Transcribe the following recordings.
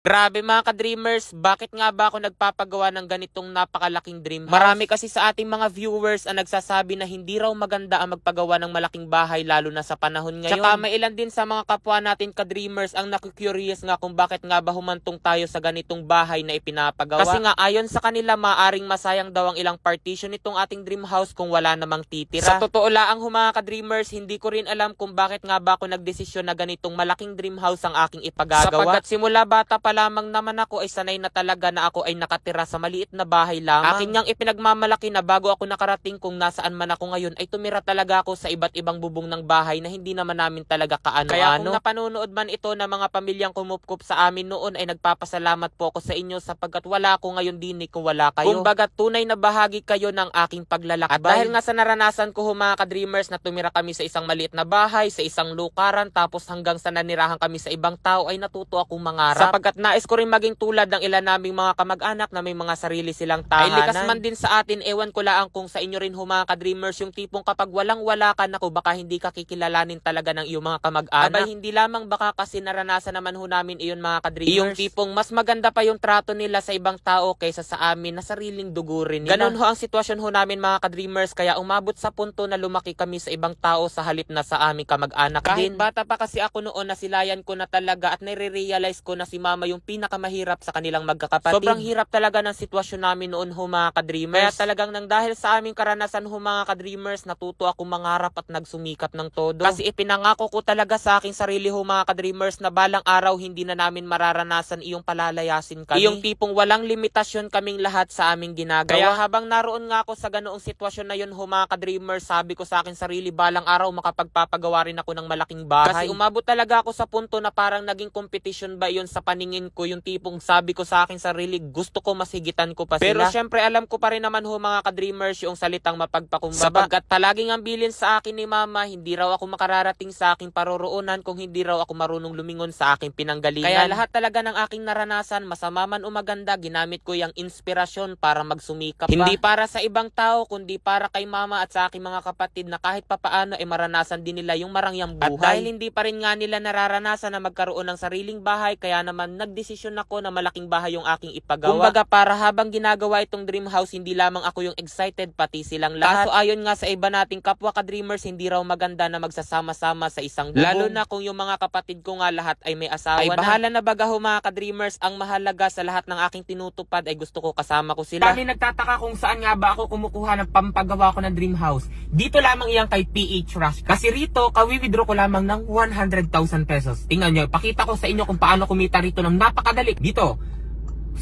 Grabe mga ka-dreamers, bakit nga ba ako nagpapagawa ng ganitong napakalaking dream house? Marami kasi sa ating mga viewers ang nagsasabi na hindi raw maganda ang magpagawa ng malaking bahay lalo na sa panahon ngayon. Tsaka may ilan din sa mga kapwa natin ka-dreamers ang naku-curious nga kung bakit nga ba humantong tayo sa ganitong bahay na ipinapagawa. Kasi nga ayon sa kanila maaring masayang daw ang ilang partition nitong ating dream house kung wala namang titira. Sa totoo lang mga ka-dreamers, hindi ko rin alam kung bakit nga ba ako nagdesisyon na ganitong malaking dream house ang aking ipagagawa. Sapagkat simula bata pa lamang naman ako ay sanay na talaga na ako ay nakatira sa maliit na bahay lamang. Akin niyang ipinagmamalaki na bago ako nakarating kung nasaan man ako ngayon ay tumira talaga ako sa iba't ibang bubong ng bahay na hindi naman namin talaga kaano-ano. Kaya kung napanonood man ito ng mga pamilyang kumupkup sa amin noon ay nagpapasalamat po ako sa inyo sapagkat wala ako ngayon din kung wala kayo. Kumbaga tunay na bahagi kayo ng aking paglalakbay. At dahil nga sa naranasan ko mga ka-dreamers na tumira kami sa isang maliit na bahay, sa isang lukaran tapos hanggang sa nanirahan kami sa ibang tao ay natuto akong mangarap. Sapagkat nais ko rin maging tulad ng ilan naming mga kamag-anak na may mga sarili silang tahanan. Ay likas man din sa atin, ewan ko lang kung sa inyo rin mga ka-dreamers yung tipong kapag walang-wala ka naku baka hindi ka kikilalanin talaga ng iyong mga kamag-anak. Abay hindi lamang baka kasi naranasan naman namin iyon mga ka-dreamers. Yung tipong mas maganda pa yung trato nila sa ibang tao kaysa sa amin na sariling dugo rin nila. Ganon ang sitwasyon namin mga ka-dreamers kaya umabot sa punto na lumaki kami sa ibang tao sa halip na sa aming kamag-anak din. Kahit bata pa kasi ako noon nasilayan ko na talaga at nare-realize ko na si mama yung pinakamahirap sa kanilang magkakapatid. Sobrang hirap talaga ng sitwasyon namin noon mga ka-dreamers. Kaya talagang nang dahil sa aming karanasan mga ka-dreamers, natuto ako mangarap at nagsumikap ng todo. Kasi ipinangako ko talaga sa aking sarili mga ka-dreamers na balang araw hindi na namin mararanasan iyong palalayasin kami. Iyong tipong walang limitasyon kaming lahat sa aming ginagawa. Kaya habang naroon nga ako sa ganoong sitwasyon na yun mga ka-dreamers, sabi ko sa aking sarili balang araw makapagpapagawa rin ako ng malaking bahay. Kasi umabot talaga ako sa punto na parang naging competition ba yun sa paningin ko, yung tipong sabi ko sa aking sarili, gusto ko masigitan ko pa sila. Pero syempre alam ko pa rin naman mga ka-dreamers yung salitang mapagpakumbaba. Sapagkat palaging ang bilin sa akin ni mama, hindi raw ako makararating sa aking paroroonan kung hindi raw ako marunong lumingon sa aking pinanggalingan. Kaya lahat talaga ng aking naranasan, masama man o maganda, ginamit ko yung inspirasyon para magsumikap pa. Hindi para sa ibang tao, kundi para kay mama at sa aking mga kapatid na kahit papaano ay maranasan din nila yung marangyang buhay. At dahil hindi pa rin nga nila nararanasan na magkaroon ng sariling bahay, kaya naman nagdesisyon ako na malaking bahay yung aking ipagawa. Kumbaga para habang ginagawa itong dream house, hindi lamang ako yung excited, pati silang lahat. Kaso ayon nga sa iba nating kapwa ka-dreamers, hindi raw maganda na magsasama-sama sa isang bubong. Lalo na kung yung mga kapatid ko nga lahat ay may asawa ay bahala na baga mga ka-dreamers, ang mahalaga sa lahat ng aking tinutupad ay gusto ko kasama ko sila. Kami nagtataka kung saan nga ba ako kumukuha ng pampagawa ko ng dream house. Dito lamang iyan kay PH Rush. Kasi rito, kawi-withdraw ko lamang ng 100,000 pesos. Tingnan nyo, pakita ko sa inyo kung paano kumita rito ng napakadali. Dito,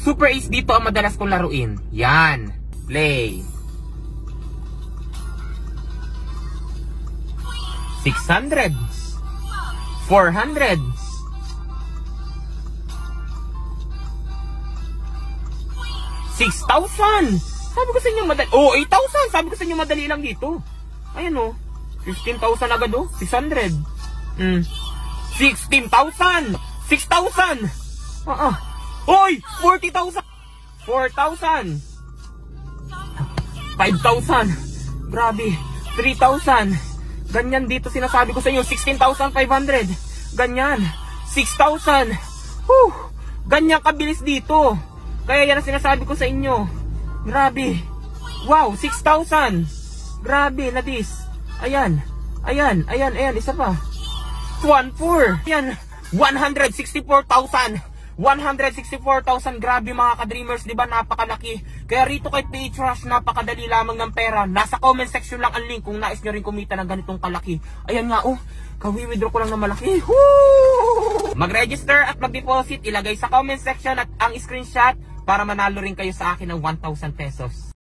Super Ace dito ang madalas kong laruin. Yan, play. 600, 400, 6,000. Sabi ko sa inyo madali. Oh, 8,000. Sabi ko sa inyo madali lang dito. Ayan oh. 15,000 agad oh. 600. 16,000. 6,000. Oy, 40,000. 4,000. 5,000. Grabe. 3,000. Ganyan dito sinasabi ko sa inyo. 16,500. Ganyan. 6,000. Ganyan kabilis dito. Kaya yan ang sinasabi ko sa inyo. Grabe. Wow, 6,000. Grabe, nadis. Ayan. Ayan, ayan, ayan. Isa pa. 1,400. Ayan. 164,000. 164,000. Grabe mga ka-dreamers. Diba napakalaki? Kaya rito kay PH Rush, napakadali lamang ng pera. Nasa comment section lang ang link kung nais nyo rin kumita ng ganitong kalaki. Ayan nga oh. Kawi-withdraw ko lang ng malaki. Mag-register at mag-deposit. Ilagay sa comment section at ang screenshot para manalo rin kayo sa akin ng 1,000 pesos.